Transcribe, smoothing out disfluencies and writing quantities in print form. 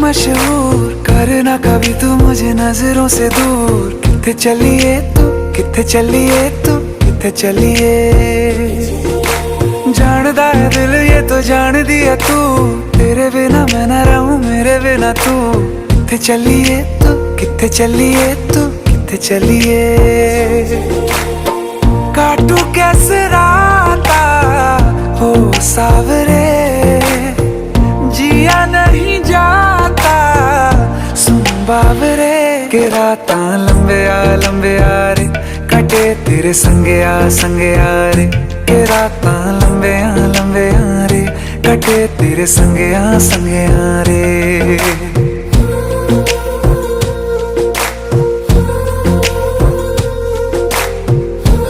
मशहूर, करना कभी तू मुझे नजरों से दूर। किथे चलिए तू, किथे चलिए तू, किथे चलिए। जानदा है दिल ये तो जान दिया तू, तेरे बिना मैं ना रहूं मेरे बिना तू। किथे चलिए तू, किथे चलिए तू, किथे चलिए। काटू कैसे राता हो सावरे, जिया नहीं जाता सुन बावरे। के राता लंबे आ रे, कटे तेरे संगे आ रे। के राता लंबे आ रे, कटे तेरे संगे आ रे।